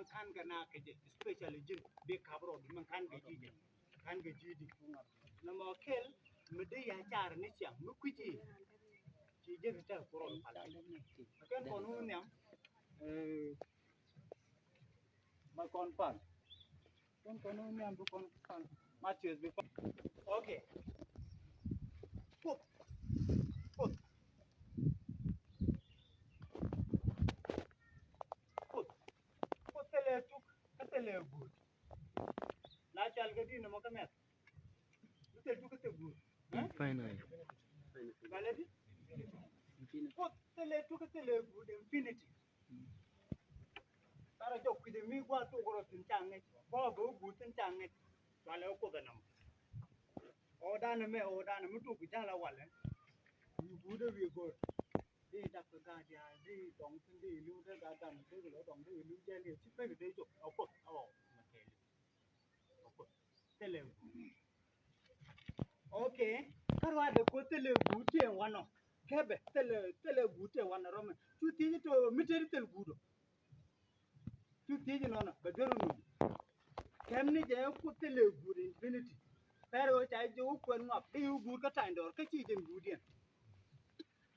man kan ga na ke especially jin be kabro man kan ga jidi na mo kel me de ya char ni siam mu kuji ci je ta kuro pala ken konu nyam ma kon pan ken konu nyam bu kon pan Matthews be okay put put put put tele tuk tele good la chal ga di no mo kamet tele tuk te good Fine. galadi put tele tuk tele good infinity tara jok de mi gwa to goro tin change bo bo good tin change wala ko da nam o da na me o da na mu tu ku jala wala you good we good đi đặt cái gà đi đi đóng thân đi lưu ra gà đầm thế rồi đóng đi lưu ra liền chứ phải đi chụp áo quần mà kể áo quần thế là ok các bạn được có thế là bút tiền hoàn nó cái bể thế là bút tiền hoàn rồi mà chú tí cho mình chơi thế là bút chú tí cho nó cái đó nó cái này cái có thế là bút infinity pero trái chú quên ngọc tiêu bút cái trái đó cái gì trên bút điện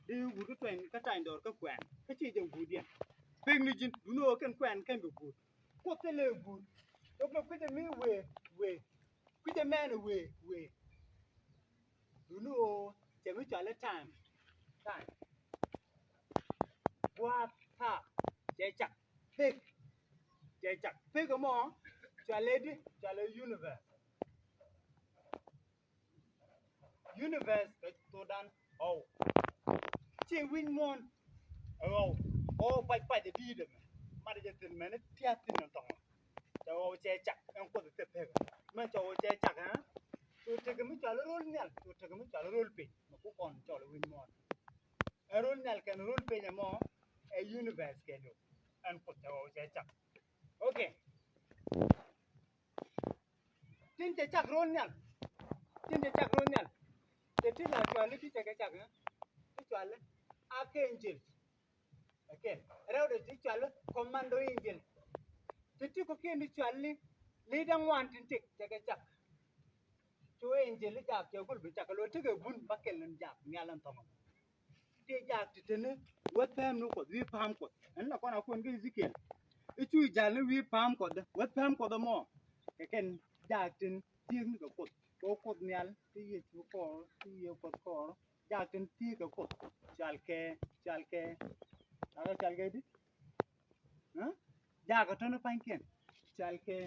đi bút cái chuyện cái trái đó cái quen cái gì trên bút điện Penguin, you know, can be good. What the little good? Don't put the me way. Put the man away. You know, the mutual time. What ha? Jaychak. Take a more. Lady, universe. Universe, to done. Oh, she win one. Oh, by the deed. Manager, man, Tiatin and Tom. Cháu che chặt em có thể tiếp mà cháu che chặt hả tôi thấy cái mấy cháu nó roll nhල් tôi thấy cái mấy cháu nó roll pin mà cũng còn cháu là win more roll nhl cái roll pin nhà mò a universe cái đó anh có cháu che chặt ok tin che chặt roll nhl thế thì là cháu lấy cái chặt hả cái cháu lấy archangel okay rồi để cháu lấy commando angel thế thì có cái cháu lấy leader one tin cái chặt chú angel jak ke gol bicha lo tige bun bakel nan jak nyalan tama te jak titene wat pam no ko wi pam ko an la kona kon ge zikel e chu jal wi pam ko da wat pam ko da mo ke ken jak tin tieng ni ko nyal ti ye chu ko ti ye ko jak tin ti ko chal ke ara chal ge di ha jak to no panken chal ke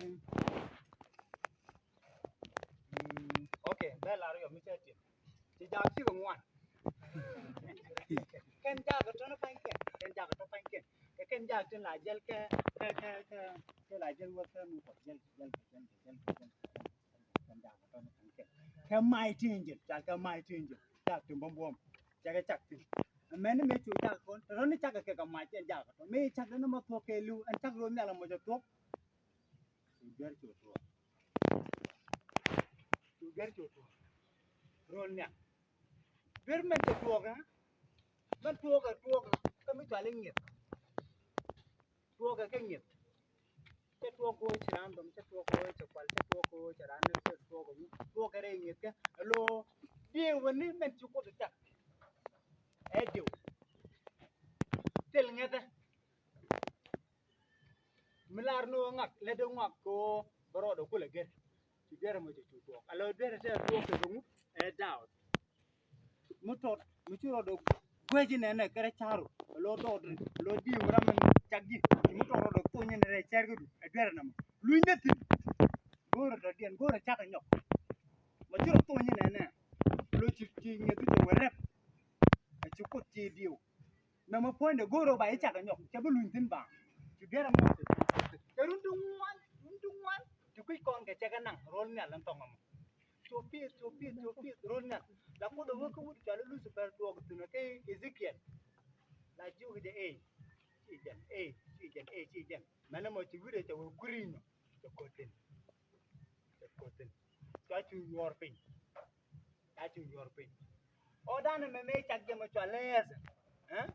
okay bela ro mi chati ti jak ti ko ngwan ken jak to no panken ken jak tin la jel ke la jel wa ta mu ko jel ken jak to no panken ke mai tinjil jak ke mai tinjil jak tin bom bom jak chak tin men me chu jak kon ro ni chak ke ka mai tin jak to me chak no mo to ke lu an chak ro ne la mo jo to ber chu to ro ne ber men te to gaมันตัวก็ไม่จ่ายเงียบตัวก็แค่เงียบจะตัวโกยฉลามผมจะตัวโกยจะควายจะตัวโกยจะร้านเนี่ยตัวผมตัวก็ได้เงียบแค่โลเดียววันนี้มันจุกก็จะเดียวเท่าไงแต่เวลาโน่งักเล่ดงักก็บรอดกูเลยเกิดที่เดี๋ยวมันจะจุกตัวแล้วเดี๋ยวจะตัวก็รู้ดาวมุดมุดรอดกูจะเนี่ยก็ได้ชารุlo lo di mura man chaggi mu to do ko nyen re chergu e der nam lu netti goro do dien goro chaka nyok ma juro to nyen ne lo ci nyetti to rep e ci ko ci diu na ma ponde goro ba e chaka nyok ke bu luñ tin ba ci der mo te rundu wan ci kuy kon ke chaka nang rol ne lan tongam chopi rol ne la ko do ko wut jalo lu super do ko tuna ke Ezekiel la jiu de chijen mana mo ci wure to kurino to koten ta chu yor pin o dana me chak je mo chalez eh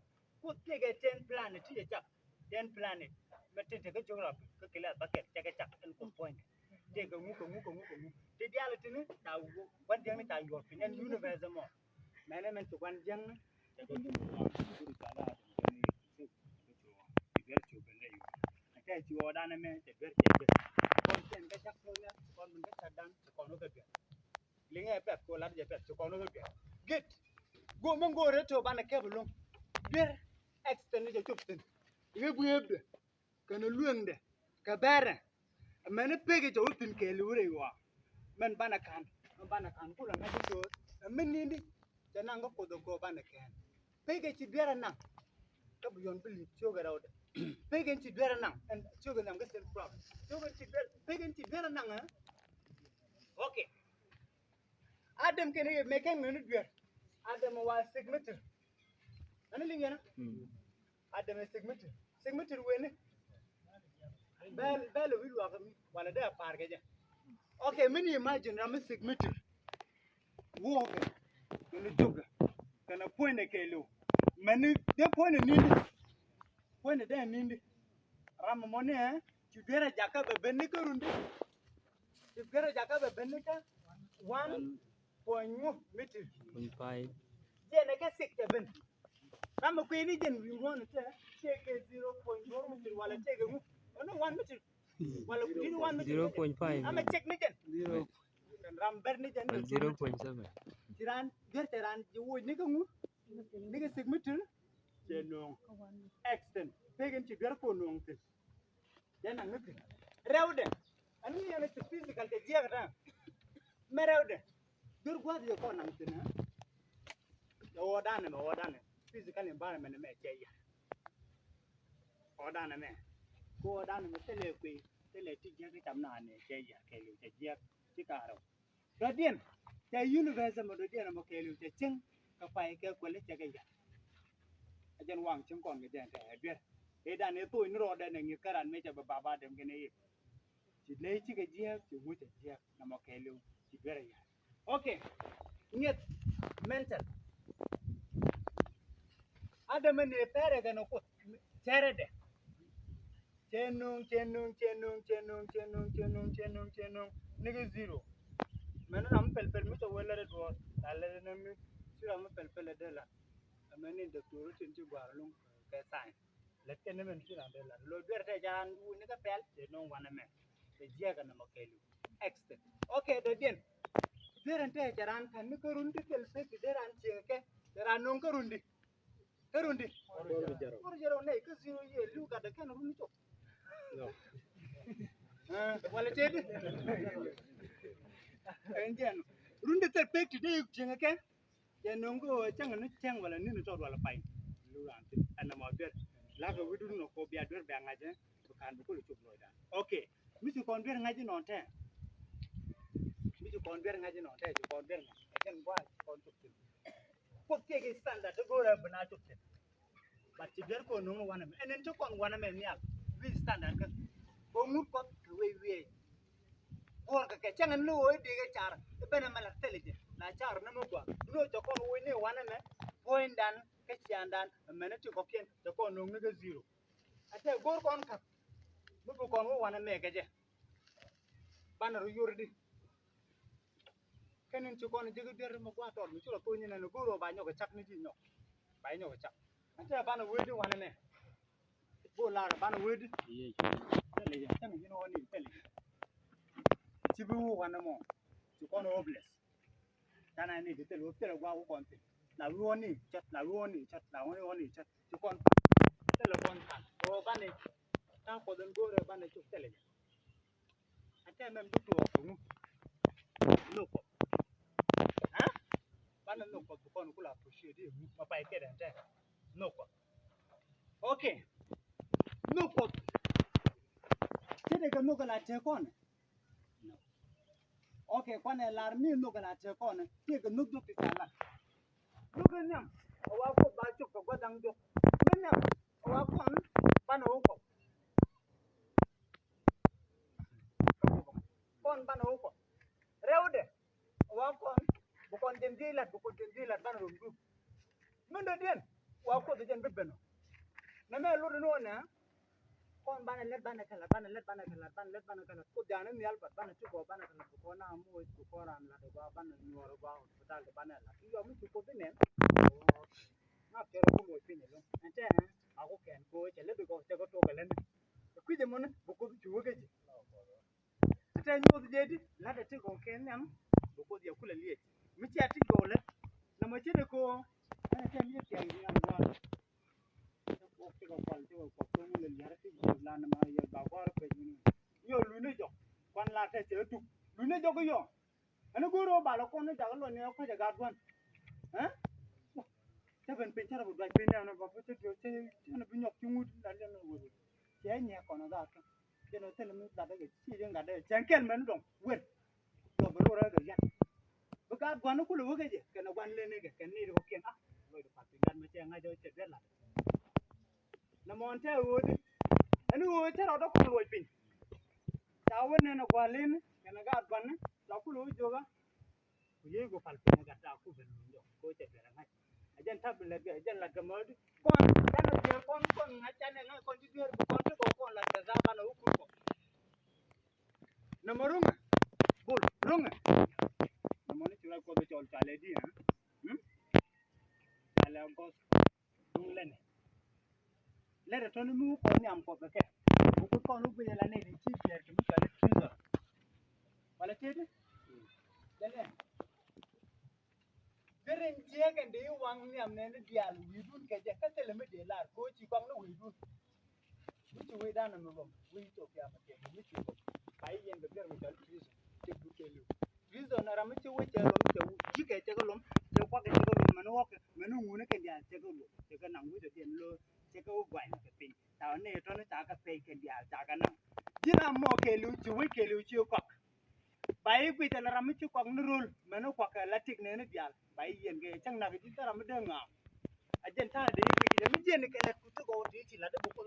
ku tige 10 planet ye chak 10 planet mete te ke chura ke kila bucket te ke chak en ko point te ke ngu te diala tini ta wan jang ta yo pin en universe mo management to wan jang te ko guru kala de ke ber chu bele yo ta chi oda na me te ber te kon chen ke chak ko ya kon mun ke chadan kon no ke ber linga pet ko la je pet kon no ke ber get go mon go reto bana ke bulung ber extend je chuptin ye buebe kana luende ka bara amene pege to upin ke lure wa men bana kan kula ngadi to men nindi tana ngo ko do ko bana kan pege ci bera nan ka bu yon bili choga rawde pege ci bera nan and choga nan gasen problem choga ci bera pege ci bera nan ha okay adam kene me kan men ber adam wa signature ana lingena adam signature wene bel wil wa kami wala da parge je okay mini imagine ram signature wo ke kana joga kana point ke lo mani de point nindi ram mone ci bera jaka be benni karundi ci bera jaka be benni ka 1.5 meter 1.5 je ne ke 6 ben ram ko ni jen wi won te ke 0.4 meter wala te ke no 1 meter wala ko 1 meter 0.5 am check ni jen 0 ram ber ni jen 0.7 tiran gerteran ji wo ni ko ngu ni ke 6 meter je no extend pegen ci ber ko no te yana ngati rewde ani yana ci physical te jegata me rewde dur gwadi ko nan tina wodane physical environment me jeya odana me ko odana me tele ti jegi tamna ne jeya kelu te jek ti karo radien te universe mo do dien mo kelu te ceng ka pai ke ko le te ga ajen wang ceng kon ge den te ber e dan e to ni ro da ne ngi karan me te baba dem gene yi ti le ti ge jek ti mu te jek na mo kelu ti ber ya okay nyet mental adama ne pere ga no ko terede chenung nigga zero mena am pel mi to wala red war dale na mi sira am pel de la amene doctor tin ci gwarlum ke sai le ken men sira de la lo berte jan ni ka pel de non wana me te jega na makelu extra okay de den berente jaran kan ni ko rundi pel pe de ran ke ran non ko rundi or jero ne ko zero ye lu ka de kan rundi to no wala tedi enjen runde ter pek ti de jenga ken ye nongo changa ni chang wala ni to wala pai lu ran ti ana ma ber la ko widu no ko bia ber ba ngaje to kan bu ko lu chuk no da okay mi ci kon ber ngaje non te mi ci kon ber ngaje non te ci kon ber ngaje ken wa kon chuk ti ko ke ge standard to go ra bana chuk ti ba ci ber ko no wana me enen to kon wana me ni al wi standard ka bo mut ko we or ka chang no o de ga char bena mala telije na char na mo gwa no to kon wo ne wana me point dan ke chandan mena ti ko ken to kon no ga zero ate gor kon ka bu kon wo wana me ga je bana ru yurdi kenen ti kon jigi der mo gwa to mi to ko ni na no goro ba nyoga chak ni ji no ba nyoga chak ate bana wedi wana me bo la bana wedi ye telije tan ni no ni telije ti bu wana mo ti kon hopeless tana ni de telo telo gwa ko kon la ruoni chat ti kon telo kon tan o bane ta ko den gore bane chuk tele ate mem du to ko no ko ha bane no ko kon kula appreciate di ma pa ke den te no ko okay no ko tede ga no ko la te kon no okay kon la mi no ko la te kon ti ga no du ti sala no nyam o wa ko ba chuk ko godang do nyam o wa kon bane o ko kon bana ko rewde wa kon bu kon den dilat bana rum du men do den wa ko den bebeno na me lu no na con ban let ban kala ko jana mi alba ban ci ko ban kala ko na mo ko ran la ba ban nyoro ba hospital ban la yo mi ko benen na pero ko mo pin lo ante ako ken ko che le ko te ko to kala ni ku je mon bu ko ju ke ji ate nyu de di la de te ko ken nam bu ko je kula liye mi ci ati ko le na ma ci de ko ate mi ti an ya ba ko ko ko le yara ti la na ma ya ba ko ko ni yo lu ne jo kwan la te che tu lu ne jo ko yo ana go ro ba la ko ne ja lo ne ko ja ga dwan ha te ben pe chara bu dwa pe na ba te te na bu nyok chu la le no wo che nya ko na da ka je no te le mi da de chi de ga de chen ken men dong wen lo bu ro ra ga ya bu ka dwan ku lu ga je ke na wan le ne ga ken ni ro ken ah lo de pa pe gan ma che nga jo che de la na mon te wo di ani wo te ro do ko lo pin ta wen ne na gwa len ke na ga dwan la ku lu jo ga ku ye go pal pe ga ta ku ben lo ko che de ra ajan tabla ga ajan la gamod kon dana je kon ngachane nga kon di ber kon to kon la za bana uku ko na marunga bul runga na moni chula ko be chol chale di ha ala gos dung len le re tonu mu ko nyam ko be ke ku ko nu be la ne di chi ber ke mu chale trizo wala tede dale Gerin jegen de wang nyam ne dial widun ke je ka tele me de lar ko chi kwang no widun Which way down on the room? We took ya make which you buy in the beer with trees. Take good care you. Reason are much which are you get take a lump, the pocket manok, manu moon can ya take a look, take a nang with a low, take a wine the thing. Now, near to the taka fake and ya tagana. Dina moke lu to wake you cock. Buy with an ramichu cock no rule, manu cock a latic nene dial, buy and get a chang nugget ramadanga. Agenta de immediately can put to go to each other before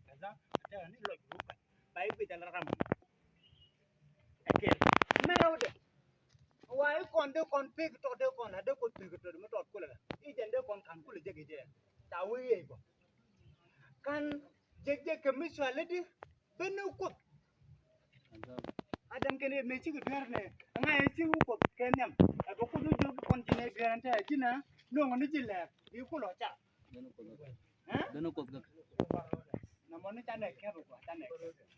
kaza ata ni lo juka bai bi dal ram akel merode wai kon pig to de kon ade ko pig to me to kula I jende kon kan kula jege je ta wi ko kan jege ke mi swale di benu ko adam kene me ci gudar ne ngai ci ko kenyam ko ko do kon jine garanta jina no ngoni jile bi ko lo cha deno ko na moni chane ke ro kwa chane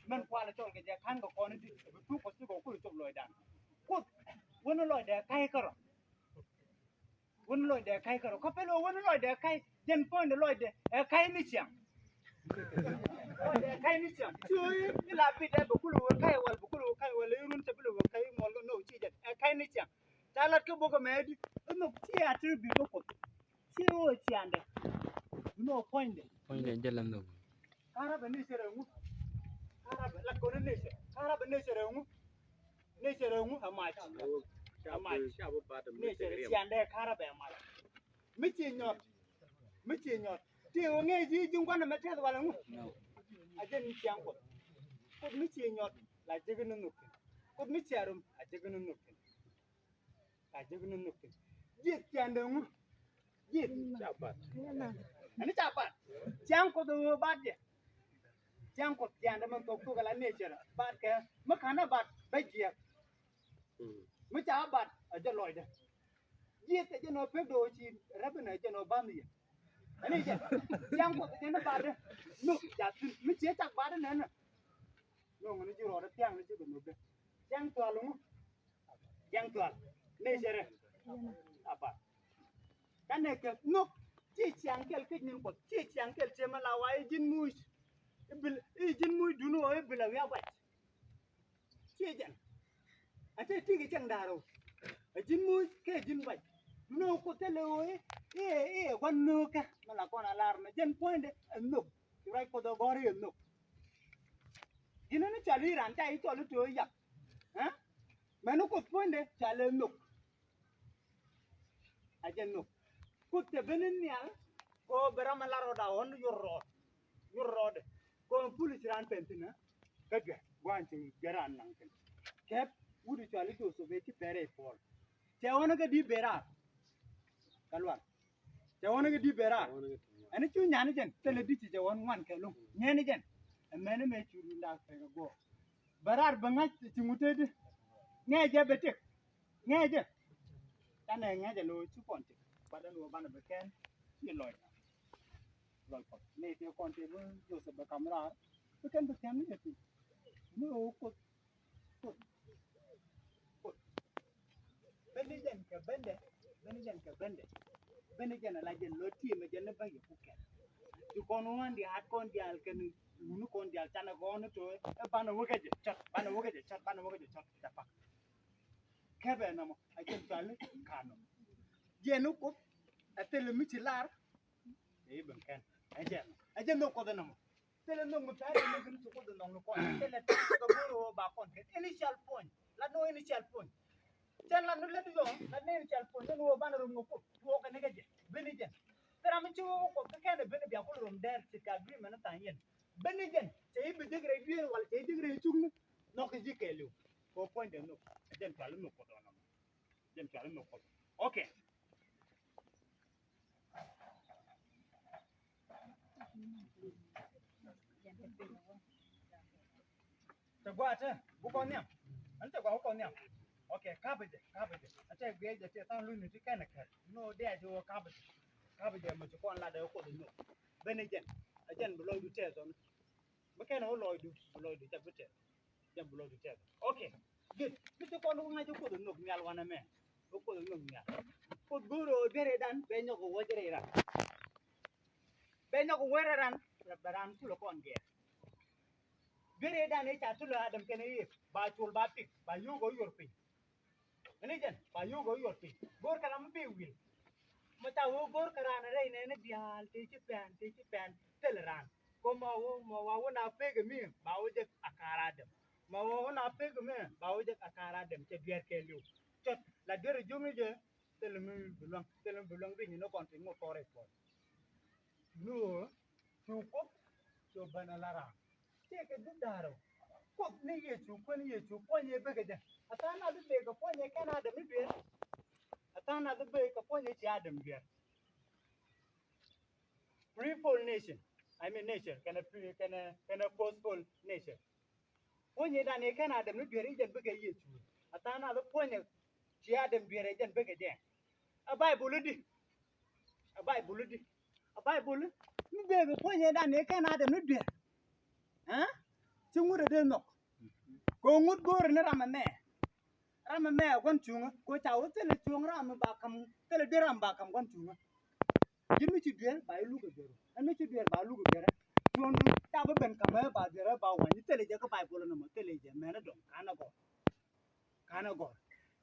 men kwa la chol ke je kan ko kon di tu ko su ko ku chol loy dan ko wono loy de kai ko wono loy de kai ko pe lo wono loy de kai jen point loy de kai ni chiang loy de kai ni chiang tu ni la pi de bu ku kai wal yurun te bu kai mo no chi je kai ni chiang ta la ke bo ko me di no chi atri bi ko chi o chi ande no point de jalan no Arab ni serengu Arab la ko ne se Arab ne serengu amach shabu bad ne sere siande Arab amach michi nyot ti o nge ji jungwa na mete wala ngu ajen ni siang ko michi nyot la jegenu nuk ko michi arum a jegenu nuk jit siande ngu jit chapat ani chapat siang ko do badje Jang ko tianda man to ko la nature bat ke makana bat bagia mu cha bat a je loide ye te je no pe do chi rabna je no bami ani je jang ko te na bat no ja tin mu che ta bat na na no ngani ji ro da tiang ni ji ko no be jang to lu nature abat kan ke no chi chiang kel ke nin ko chi chiang kel che mala wa jin mu bil jin muy dunu o bila ya bat chejan ate tigi chang daro jin muy ke jin bat no ko tele o wan no ka mala kona alarm jen point no right ko do gori no jinani chali ran ta ito lu to ya ha menu ko point chale no ajen no kutte benin nyal ko berama laro da on yurrode ko police ran pentina kaga wanting garan nan kep wudi chali to so beti pere for te wona ga di bera kalwan te wona ga di bera ani chu nyani jen tele biti je won wan ke lum nyani jen amene me chu nda fe go barar bangat ti mutede ngeje betek ngeje tane ngeje lo chu konte badan wo bana beken ni loy ko ne te konte bo yo se ba kamera beken beken ni ti no ko bende jen ka bende la jen lo ti me jen ba ye ku ke du kon wan di hat kon di al ken munu kon di al tana ko no to e bana wo ke je chat bana wo ke je chat ta pa kebe na mo a jen tale kano jenu ko atele mi ti lar e ben ken a jen no ko de na mo tele no mo tare no gin ko de no ko tele ko boro ba kon ke initial point la no initial point jen la no le do la no initial point no bana ro ko wo ka ne ke je beni jen tera mi ci ko ke ken beni bi ko rom der ci ka agreement ta yen beni jen te bi degre bi wala te degre ci no ko jikelu ko point de no jen tale no ko do na jen tale no ko okay te guate bu ko nyam ante ko ko nyam okay cabbage ate gbe je te tan lu ni ti ken ka no de jo cabbage mo ko la de ko no beni jen ajen bu lo du te so ba ken o lo du te bu te jen bu lo du te okay good ti ko no nga jo ko no nyal wana me ko no nyal ko guro bere dan be nyoko wojere ra be nyoko were ran baran tulo kon ge bere dan e cha tulo adam kene yi ba chul ba pik ba yugo yorpi ini jen ba yugo yorpi gor kala mbe wil mata wo gor kara na re ne dial te ci pen teleran ko ma wo na pege mi ba wo je akara dem ma wo na pege mi ba wo je akara dem te bier ke lu tot la dere jumi je tele bulong bi ni no kon mo kore ko no chu ko so banalara te ke dudaro ko ni ye chu ko ni bege je atana du bege ko ni kana de mi bier atana du bege ko ni ci adam bier Freefall nation. I mean nature. Can a forceful nature. When you done a can Adam no be agent big a year. Atana the point of she Adam be agent big again. A Bible. You gave a point you done a can Adam no be. Huh? So would have no. Go would go and I'm a man. I'm a man, one tunga, go out, tell a tunga, I'm back, tell a dear I'm back, I'm one tunga. Give me to dear by look at you. And make you dear by look at you. Tuan ta ba ben kama ba dere ba wan tele je ko ba bolo no tele je mena don kana go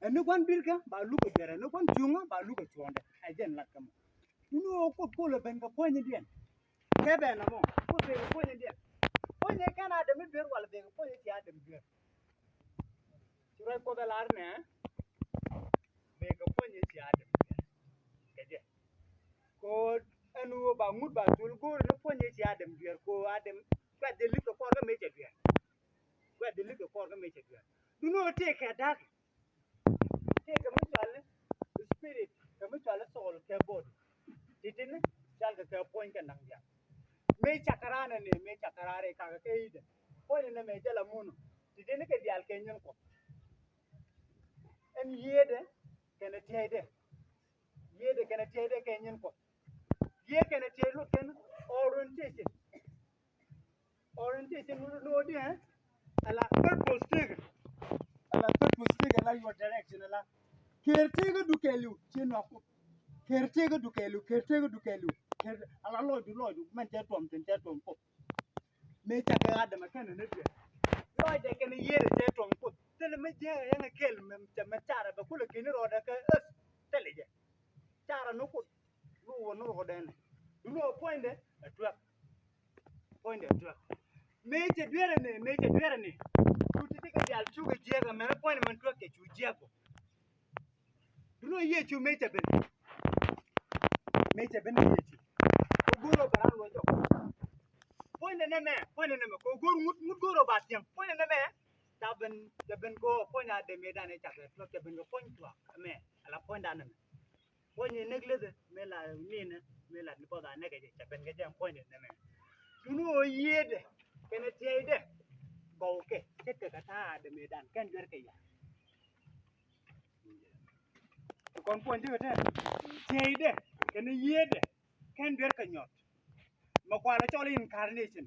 enu kon bilka ba lu ko dere no kon tunga ba lu ko tuonde ajen la kama nu ko le ben ka poñi dien ke be na mo ko be poñi dien poñi kana de mi ber wala be poñi ti adem ber ci ray ko dalar ne be ka poñi ti adem ke je ko enu ba mut ba tul go no poñi ti adem ber ko adem kwa de li ko ga me je ber where the liquor for make it. Do not take a dark, take a mutual spirit, a mutual soul, care body. Didn't tell the point and Nangia. Make Chakarana and make Chakarare Kakaid. Point in the Majella Moon. Didn't get the Alcanian cop. And ye can a tade. Ye can a tade Kenyan cop. Ye can a tade look orientation. Orientation, no dear. A la purple stick. A la purple stick, and your direction. Caretaker do kelu, Chinwako. Caretaker do kelu. Ala Lloyd, man, that one, pop. Make a gad, the mechanic. Lloyd, they can hear that one put. Tell me, and a kill, Matara, but pull a kinner or the tell it. Tara no put. No, then. You know, point it, a trap. Point it, trap. Major Dwerany. You take a gal, sugar jagger, man, appointment truck at you, Jago. You know, yet you made a bit. Made a benefit. Guru Baran was point the name, go Guru Batian, point the name. Taben, the Bengo, point out the Medan, not the Bengo point to a man, a la point on him. When you neglect Mela Nina, me la ni po da ne ke cha ben ke jam point ne me duno yede kene tiede go ke ke ta de me dan ken ger ke ya kon point de te tiede kene yede ken ger ke nyot ma kwa la chole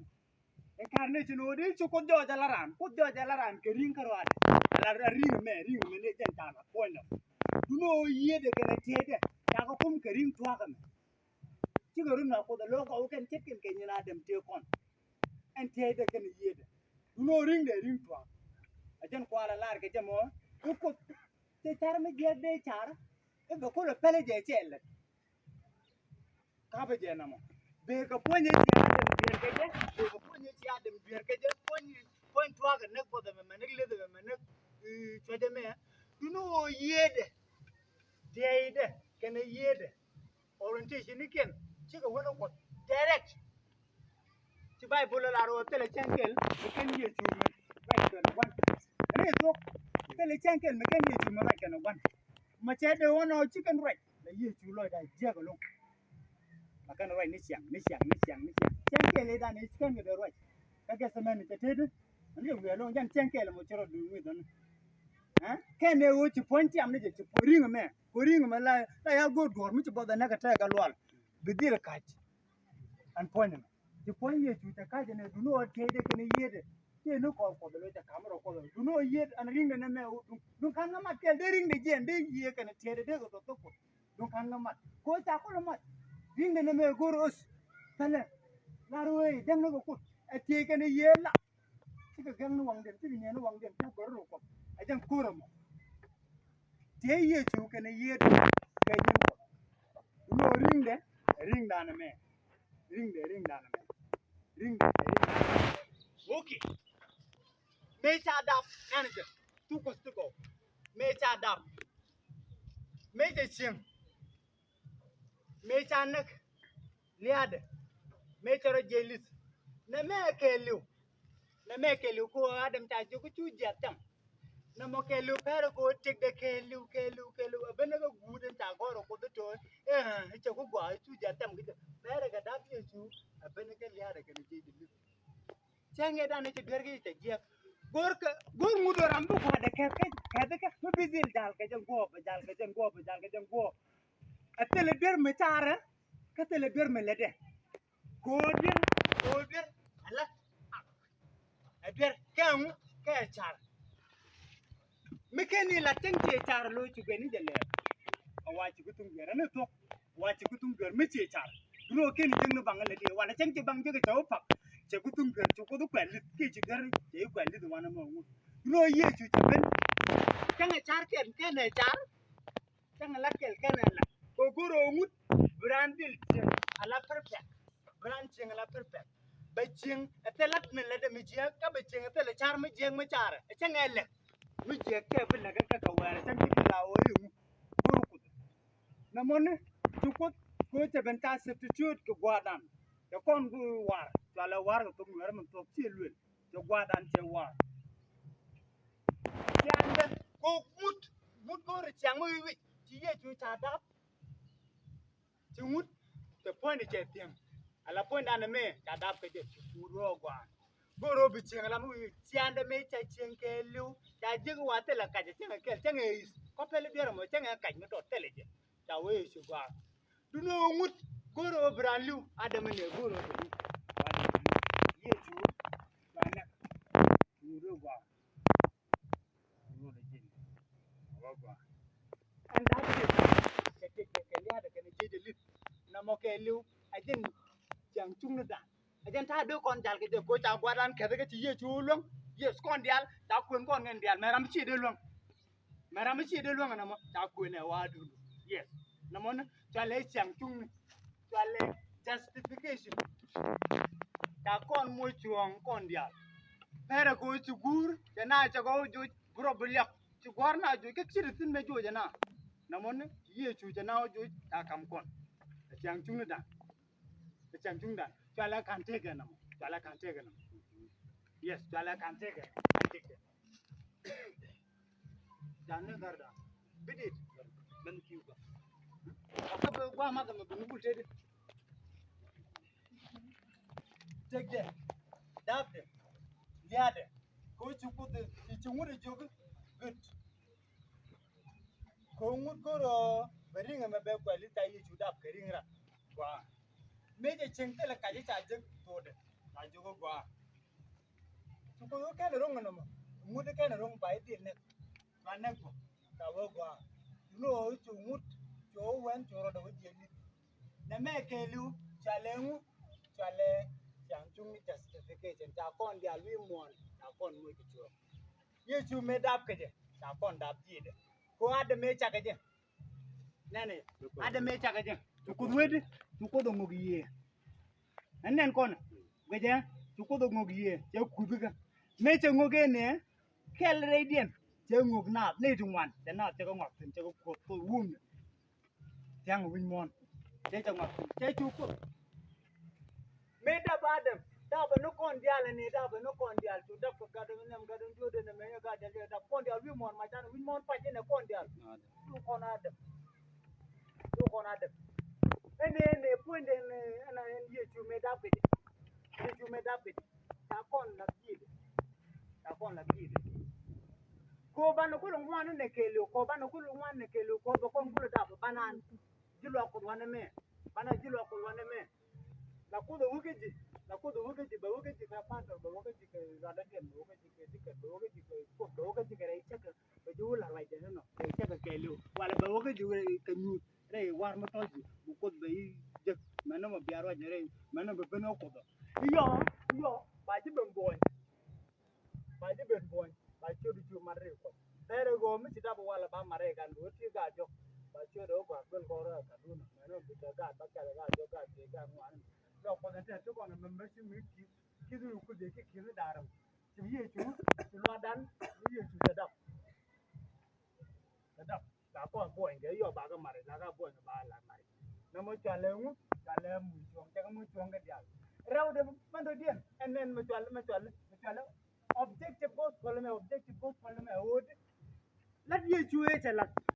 incarnation odi chu ko do jalaran ke ring karwade la ring me ne jen ta la point duno yede kene tiede ta ko kum ke ring twa ka me ci ga runa ko da lo ko ken cikin ke nyina dem te kon en tiede kene yede duno ring twa ajen ko ala lar ke jamo ko te tar me je de char e go ko le pele je chelle ka be je na mo be ko ponye ti adem bier ke je be ko ponye ti adem bier ke je ponye twa ga ne ko da me ne le de me ne to de me duno yede tiede kene yede orientation ni ken ci ga wono ko direct ci bible la ro tele chenkel me ken ye chu me right kan wan ne to tele chenkel me ken ye chu me right kan wan ma che de wono chicken right la ye chu lo da je ga lo ma kan right ni siang chenkel le da ni chicken de right ka ke se me te te ne we lo jan chenkel mo chero du mi don ha ken ne wo ci ponti am ne je ko ring me la ya go dor mi ci boda na ka ta ga lo bidil ka an point ti point ye tu ta ka ne du no te de ne yede te no ko de ta kamera ko du no yede an ring ne me du kan na mat ke de ring de je de ye ka ne te de ko to ko du kan na mat ko ta ko mat ring ne me go ros tale la ro e dem no ko e te ke ne ye la ti ka gang no wang de ti ne no wang de ta go ro ko a jan ko ro mo te ye tu ke ne ye ke jen ko du no ring da na me ring da na me ring okay mecha dap manager tu ko stu go mecha dap mecha ching mecha nak liade mecha ro jelis na me kelu ko adam ta ju ku chu jatam na mo kelu pero ko tik de kelu abena go guden ta go ro ko to che ko gwa chu jatam gide pero ga dap ye chu abena ke liade ke ni jelis change da ne che gergi te je gor mu do ram bu ko de ke mu bizil dal ke jang go atele ber me tara ka tele ber me lede ko bir ala a ber kan ke char me keni la tengte char lo chu gani de le wa chi gutum ger ne to wa chi gutum ger me che char duro keni jeng no bangale de wala tengte bang je ke taw pak che gutum ger chu ko du kwel ke chi ger che kwel de wana mo ngu duro ye chu che ben tenge char ken ne char tenge la ken la ko goro ngut brandil ala perfect brand cheng ala perfect ba cheng atelat me le de mi je ka ba cheng atele char me jeng me char cheng ele mi je ke bi la ka wara cheng ki la o yu guru ku na mon chu ko che ben ta substitute ko gwadan ya kon gu war la war ko mu war man to chi lwel to gwadan che war yanda ko mut ko ri chang mo wi chi ye chu cha dap chi mut the point is them ala point an me cha dap ke je puro gwa goro bi cheng la mu chiande me cha cheng ke lu cha jig wa te la ka je cheng e ko pele biero mo cheng ka me to tele je cha we su gwa du no mut goro bran lu adame ne goro bi ye chu ba na puro gwa ro le je gwa and that is ke ya de ke ne je de lit na mo ke lu a jin jang chung na da a jan ta do kon jal ke de ko cha gwa dan ke de ke ye chu long yes kon dial ta kun kon ngen dial meram chi de long na mo ta kun ne wa du yes na mo na cha le jang chung cha le justification ta kon mo chuong kon dial pere ko chu gur ja na cha go ju bro bilyak chu gor na ju ke chi tin me ju ja na mo na ye chu ja na ju ta kam kon jang chung na da chang chung da chala kan take na mo chala kan take na yes chala kan take janne garda bidit ben kiuga ka gwa ma ga me bunu bulte take them, dab them, liade. Go to put the chungu joke, good. Kongut goro, bering a mabel quality you should have carrying ra. Gua. Make a chink tell a kajita to the Najogo gua. To go can a wrong number. Mood can a wrong by the neck. Manako. Tawa gua. No, to moot, Joe went to run away. The make a lu, challenge, chale, Yantung justification. Tapon the alumon, upon which you two made up again. Tapon that did. Go add the make again. Nene, add the make again. You could wait, you could mugi. And then con, Gaja, you could mugi, you could make a mugene, Kel radiant, Jung not, native one, they're not taking up and take a wound. Young win one. Take them up, take you cook. Made up Adam. Daba no condial and it up no condial to duck for garden and garden good in the mayor garden. The condial women, my son, we won't fight in a condial. Look on Adam. Look on Adam. And then they point and you made up with it. You made up with it. Tapon la kid. Tapon la kid. Go banokul one in the kelu, go banokul one in the kelu, go the conclude up, banan. Jilok one a man. Banajilok one a man. Nakuda Wukiji, Nakuda Wukiji, the Wukiji, a part of the Wukiji, Radagan, the Wukiji, the Wukiji, the Wukiji, but you will like the no, they take a kelu, while the Wukiji can use, they warm a toji, who could be just Manama Biara, Manama Benokoda. Yo, by the boy, by children to Mariko. There you go, Mr. Double while about Marega, and what you got, Joe, by children over, will go around, I know, because God, but I got the gun one. No, for the test on a membership, you could kill it out of. To you, to London, you to set up. Set up. Tapon boy, get your bag of money, like a boy, like money. No more challenge, challenge, Round the Mandodian, and then Mutual, objective both column, objective both column, wood. Let you choose a lot.